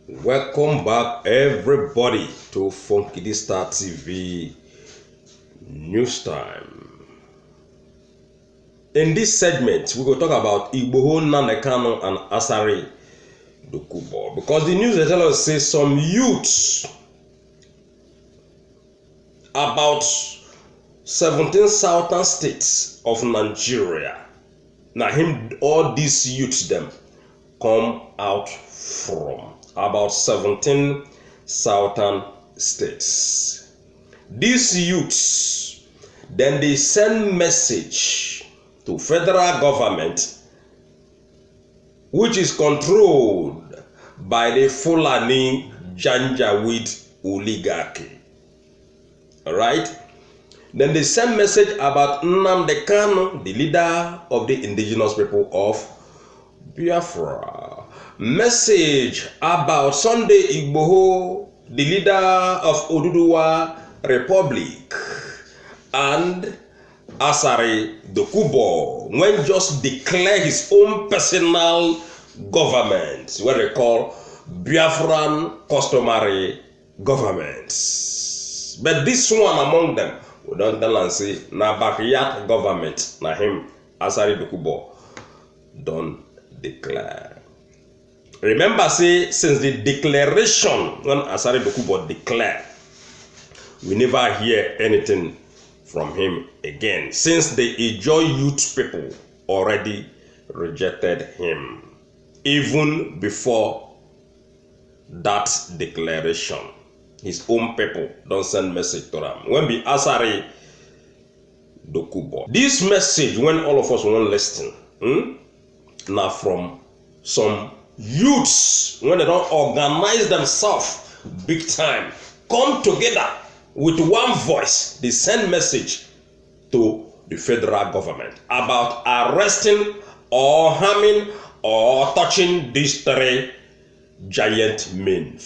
Welcome back, everybody, to Funky Star TV News Time. In this segment, we will talk about Igboho, Nnamdi, Kanu, and Asari, Dokubo, because the news tell us say some youths, about 17 southern states of Nigeria, now all these youths them come out from. About 17 southern states. These youths, then they send message to federal government, which is controlled by the Fulani Janjaweed oligarchy. Alright? Then they send message about Nnamdi Kanu, the leader of the indigenous people of Biafra. Message about Sunday Igboho, the leader of Oduduwa Republic, and Asari Dokubo, when just declare his own personal government, what they call Biafran customary governments. But this one among them, we don't tell and say, na backyard government, na him, Asari Dokubo, don't declare. Remember, say, since the declaration, when Asari Dokubo declared, we never hear anything from him again, since the Ijaw youth people already rejected him, even before that declaration. His own people don't send message to them. When be Asari Dokubo. This message, when all of us won't listen, now from some youths, when they don't organize themselves big time, come together with one voice, they send message to the federal government about arresting or harming or touching these three giant men.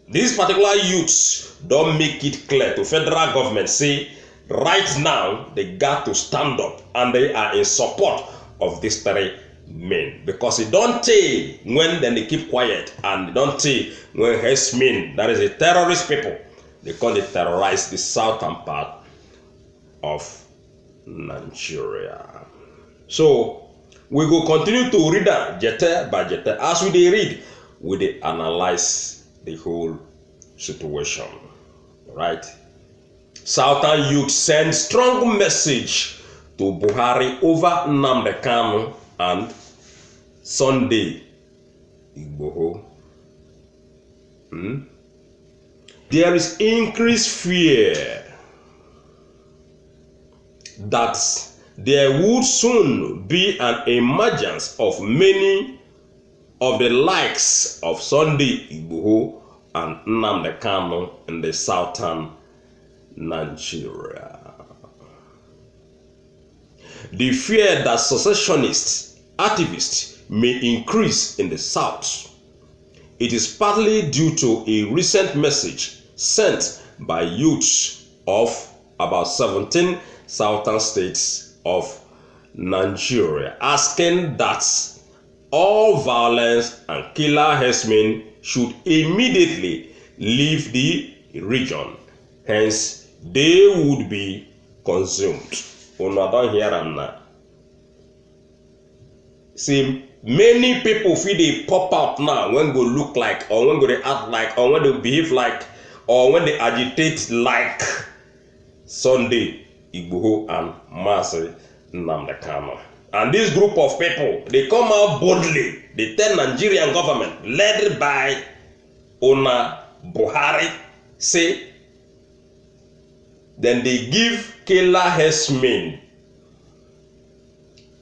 These particular youths don't make it clear to federal government, say right now they got to stand up and they are in support of these three men, because it don't take when then they keep quiet, and it don't take when herdsmen, that is a terrorist people, they call it terrorize the southern part of Nigeria. So we go continue to read that jete by jete. As we they read, we they analyze the whole situation. Right? Southern youth send strong message to Buhari over Nnamdi Kanu and Sunday Igboho. There is increased fear that there would soon be an emergence of many of the likes of Sunday Igboho and Nnamdi Kanu in the southern Nigeria. The fear that secessionists, activists may increase in the south. It is partly due to a recent message sent by youths of about 17 southern states of Nigeria, asking that all violence and killer herdsmen should immediately leave the region, hence they would be consumed. Una don't hear them now. See, many people feel they pop out now when they look like, or when they act like, or when they behave like, or when they agitate like Sunday Igboho and Master Nnamdi Kanu. And this group of people, they come out boldly. They tell Nigerian government, led by Ona Buhari, say, then they give killer herdsmen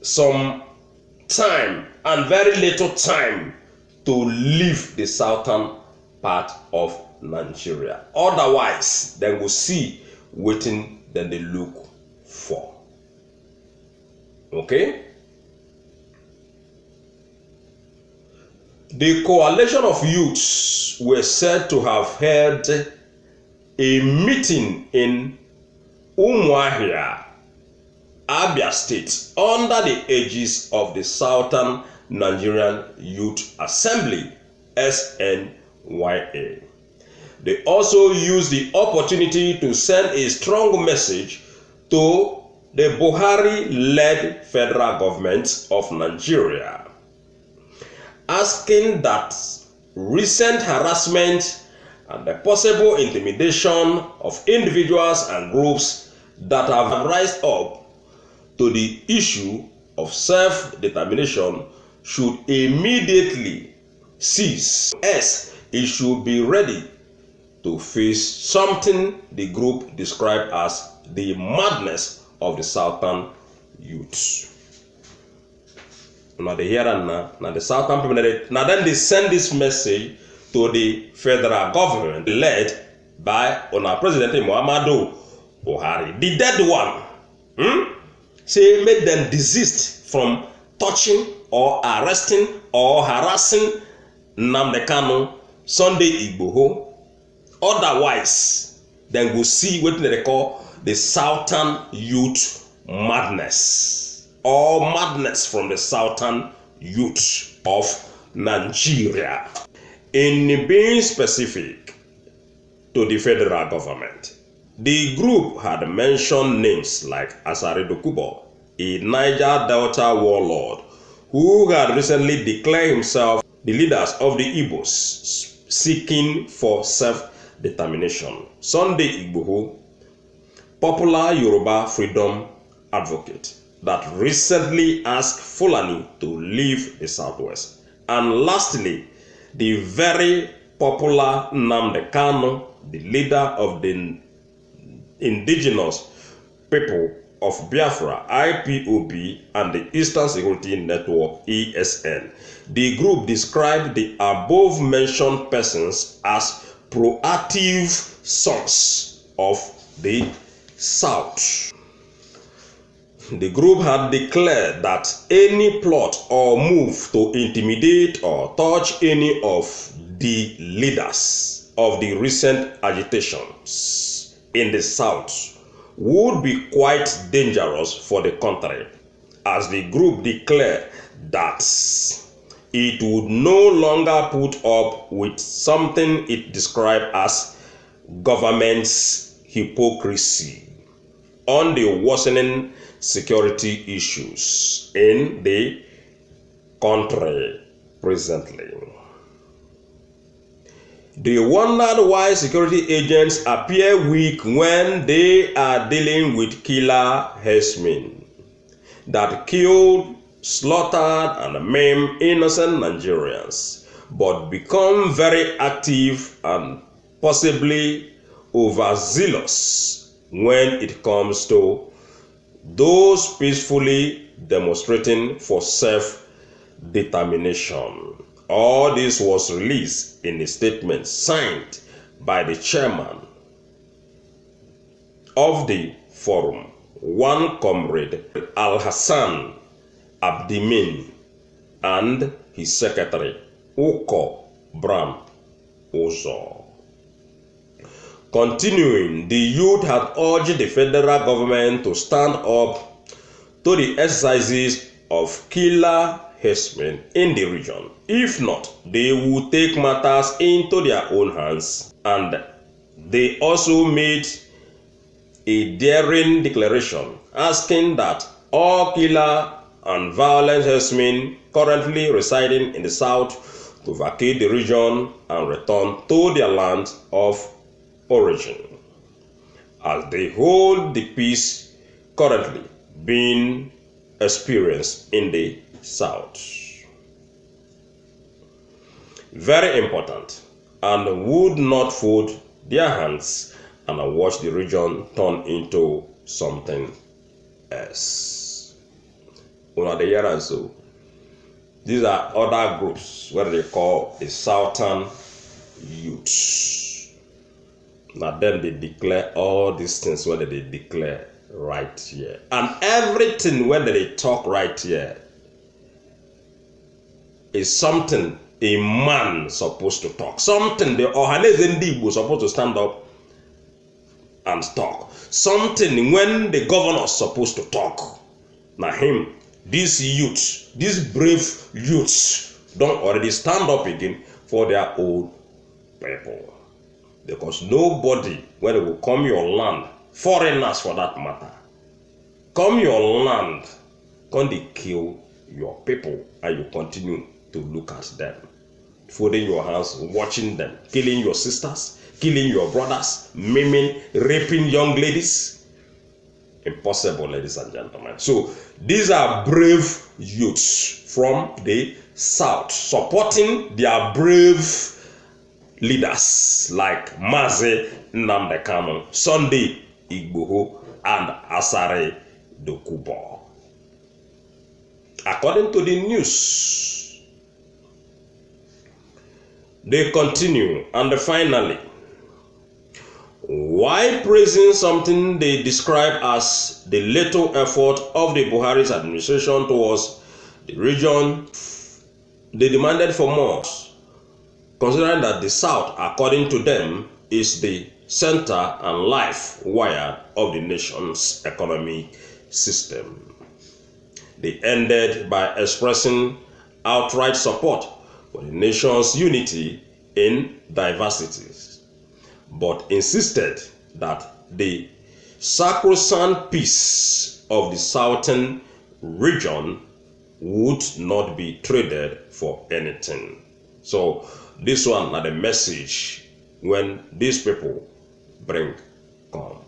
some time and very little time to leave the southern part of Nigeria. Otherwise, they will see waiting than they look for. Okay? The coalition of youths were said to have held a meeting in Umuahia, Abia State, under the aegis of the Southern Nigerian Youth Assembly, SNYA. They also used the opportunity to send a strong message to the Buhari-led federal government of Nigeria, asking that recent harassment and the possible intimidation of individuals and groups that have risen up to the issue of self-determination should immediately cease, as it should be ready to face something the group described as the madness of the Southern youth. Now they hear now the Southern people, now then they send this message to the federal government led by our President Muhammadu Buhari, the dead one. Say make them desist from touching or arresting or harassing Nnamdi Kanu, Sunday Igboho. Otherwise, then we'll see what they call the Southern youth madness, or madness from the Southern youth of Nigeria. In being specific to the federal government, the group had mentioned names like Asari Dokubo, a Niger Delta warlord who had recently declared himself the leaders of the Igbos seeking for self-determination. Sunday Igboho, popular Yoruba freedom advocate that recently asked Fulani to leave the Southwest. And lastly, the very popular Nnamdi Kanu, the leader of the indigenous people of Biafra, IPOB, and the Eastern Security Network, ESN. The group described the above-mentioned persons as proactive sons of the South. The group had declared that any plot or move to intimidate or touch any of the leaders of the recent agitations in the South would be quite dangerous for the country, as the group declared that it would no longer put up with something it described as government's hypocrisy on the worsening security issues in the country presently. They wondered why security agents appear weak when they are dealing with killer herdsmen that killed, slaughtered, and maimed innocent Nigerians, but become very active and possibly overzealous when it comes to those peacefully demonstrating for self-determination. All this was released in a statement signed by the chairman of the forum, one comrade Al-Hassan Abdimin, and his secretary Oko Bram Ozo. Continuing, the youth had urged the federal government to stand up to the exercises of killer herdsmen in the region. If not, they would take matters into their own hands. And they also made a daring declaration asking that all killer and violent herdsmen currently residing in the south to vacate the region and return to their land of origin, as they hold the peace currently being experienced in the south. Very important, and would not fold their hands and watch the region turn into something else. So these are other groups what they call the Southern youth. Now then they declare all these things whether they declare right here. And everything whether they talk right here is something a man supposed to talk. Something the Ohaneze Ndigbo supposed to stand up and talk. Something when the governor supposed to talk. Now him, this youth, this brave youth, don't already stand up again for their own people. Because nobody, when they will come your land, foreigners for that matter, come your land, come they kill your people, and you continue to look at them, folding your hands, watching them, killing your sisters, killing your brothers, maiming, raping young ladies. Impossible, ladies and gentlemen. So these are brave youths from the south supporting their brave leaders like Mazi Nnamdi Kanu, Sunday Igboho, and Asari Dokubo. According to the news, they continue, and finally, while praising something they describe as the little effort of the Buhari's administration towards the region, they demanded for more, considering that the South, according to them, is the center and life wire of the nation's economic system. They ended by expressing outright support for the nation's unity in diversities, but insisted that the sacrosanct peace of the southern region would not be traded for anything. So this one are the message when these people bring come.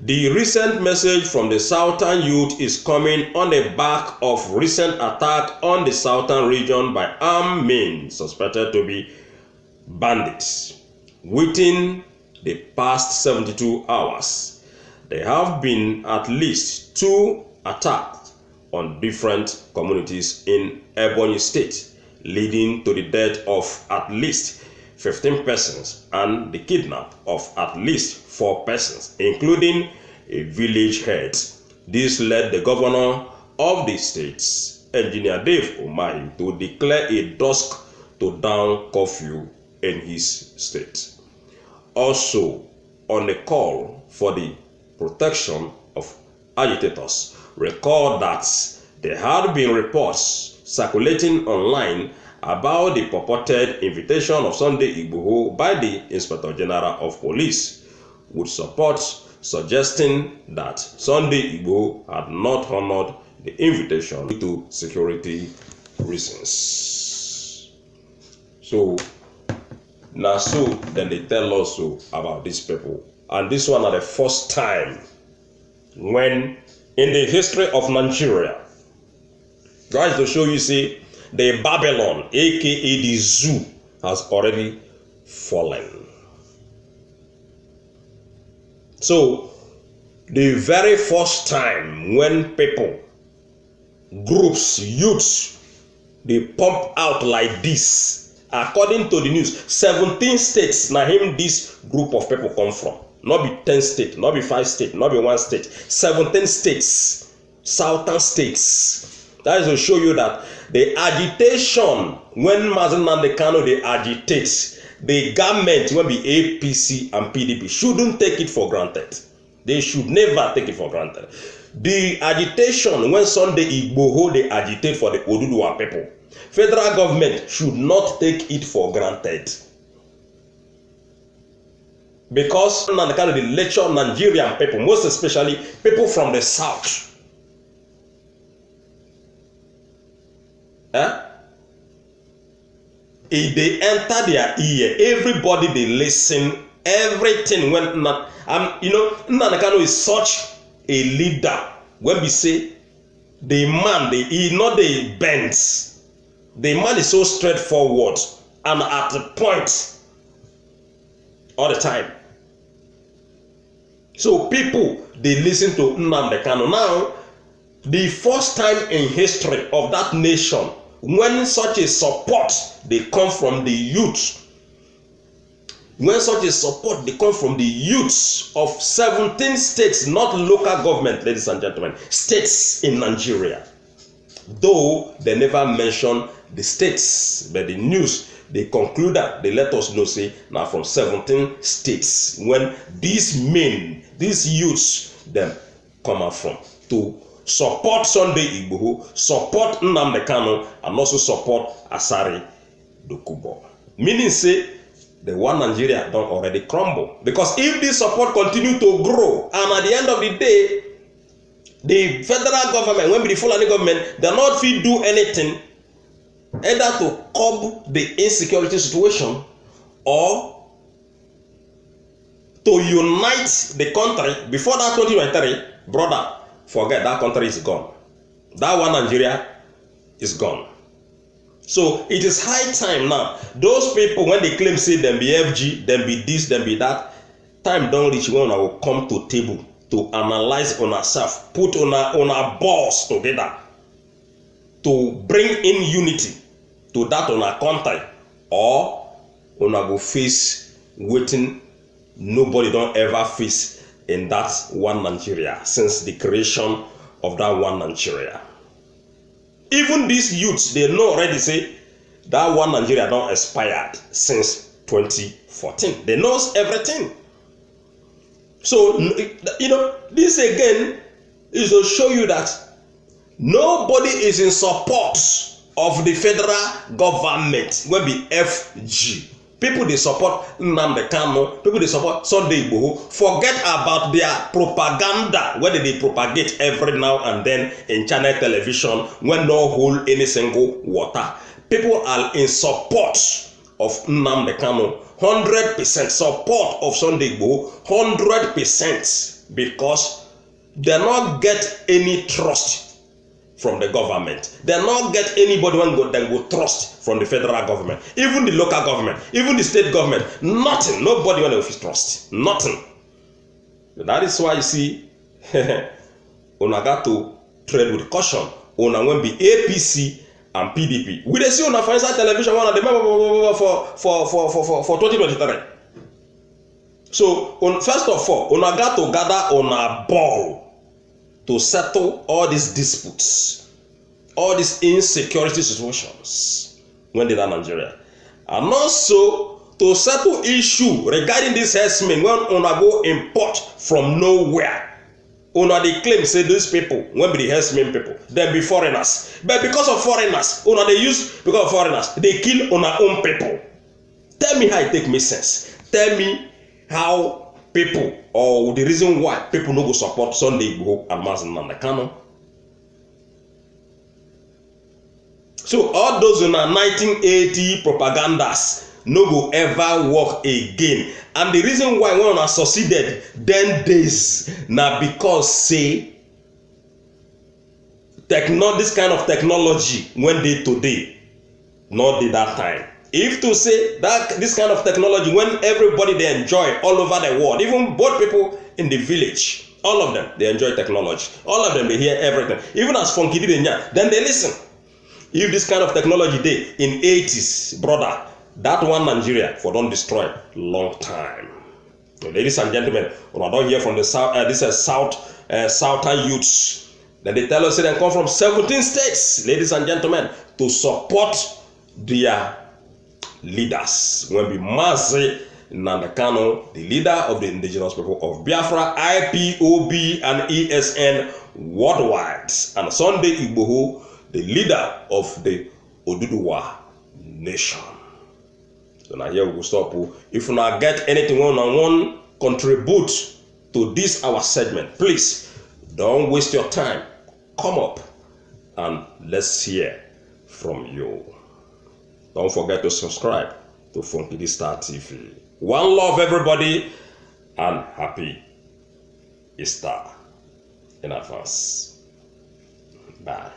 The recent message from the southern youth is coming on the back of recent attack on the southern region by armed men suspected to be bandits. Within the past 72 hours, there have been at least 2 attacks on different communities in Ebonyi State, leading to the death of at least 15 persons and the kidnap of at least 4 persons, including a village head. This led the governor of the state, Engineer Dave Umahi, to declare a dusk to dawn curfew in his state. Also, on the call for the protection of agitators, recall that there had been reports circulating online about the purported invitation of Sunday Igboho by the Inspector General of Police, with support suggesting that Sunday Igboho had not honored the invitation due to security reasons. So now, so then they tell us so about these people, and this one are the first time when in the history of Nigeria, guys, to show you, see, the Babylon, aka the zoo, has already fallen. So the very first time when people, groups, youths, they pump out like this, according to the news, 17 states, now him this group of people come from. Not be 10 states, not be 5 states, not be 1 state, 17 states, southern states. That is to show you that the agitation, when Nnamdi Kanu they agitate, the government will be APC and PDP shouldn't take it for granted. They should never take it for granted. The agitation when Sunday Igboho they agitate for the Oduduwa people, federal government should not take it for granted. Because Nnamdi Kanu they lecture Nigerian people, most especially people from the south. If they enter their ear, everybody they listen, everything when you know, Nnamdi Kanu is such a leader. When we say the man, he not the bends. The man is so straightforward and at the point all the time. So people they listen to Nnamdi Kanu. Now, the first time in history of that nation when such a support they come from the youth, when such a support they come from the youths of 17 states, not local government, ladies and gentlemen, states in Nigeria. Though they never mention the states, but the news they conclude that they let us know say now from 17 states when these men, these youths them come out from to support Sunday Igboho, support Nnamdi Kanu, and also support Asari Dokubo. Meaning say the one Nigeria don't already crumble. Because if this support continue to grow, and at the end of the day, the federal government, when the Fulani government, they not fit do anything either to curb the insecurity situation or to unite the country before that 2023, brother, forget that country is gone. That one Nigeria is gone. So it is high time now. Those people, when they claim say them be FG, them be this, them be that, time don't reach when I will come to table to analyze on ourselves, put on our balls together to bring in unity to that on our country, or on our go face waiting nobody don't ever face in that one Nigeria since the creation of that one Nigeria. Even these youths, they know already say that one Nigeria don't expired since 2014. They know everything. So, you know, this again is to show you that nobody is in support of the federal government. Will be FG. People they support Nnamdi Kanu, people they support Sunday Igboho. Forget about their propaganda, whether they propagate every now and then in channel television when no hold any single water. People are in support of Nnamdi Kanu, 100% support of Sunday Igboho, 100%, because they not get any trust from the government. They not get anybody when go trust from the federal government, even the local government, even the state government. Nothing. Nobody when they trust. Nothing. That is why you see, una got to tread with caution. Una when be APC and PDP. We dey see on financial television one of the for 2023. So first of all, una got to gather on a ball to settle all these disputes, all these insecurity situations when they are in Nigeria, and also to settle issue regarding this herdsmen when una go import from nowhere. Una they claim say these people when be the herdsmen people, they be foreigners, but because of foreigners, una they use because of foreigners, they kill una own people. Tell me how it take me sense. Tell me how people, or the reason why people no go support Sunday Igboho and Nnamdi Kanu. So all those in 1980 propagandas no go ever work again. And the reason why we are succeeded then days now because say this kind of technology when they today, not did that time. If to say that this kind of technology when everybody they enjoy all over the world, even both people in the village, all of them they enjoy technology, all of them they hear everything, even as funky then they listen. If this kind of technology they in 80s, brother, that one Nigeria for don't destroy long time. Ladies and gentlemen, when I don't hear from the south, this is southern youths. Then they tell us they come from 17 states, ladies and gentlemen, to support their leaders. When we Mazi Nnamdi Kanu, the leader of the indigenous people of Biafra, IPOB and ESN worldwide, and Sunday Igboho, the leader of the Oduduwa nation. So now here we will stop. If you not get anything one contribute to this our segment, please don't waste your time. Come up and let's hear from you. Don't forget to subscribe to Funky Star TV. One love, everybody, and happy Easter in advance. Bye.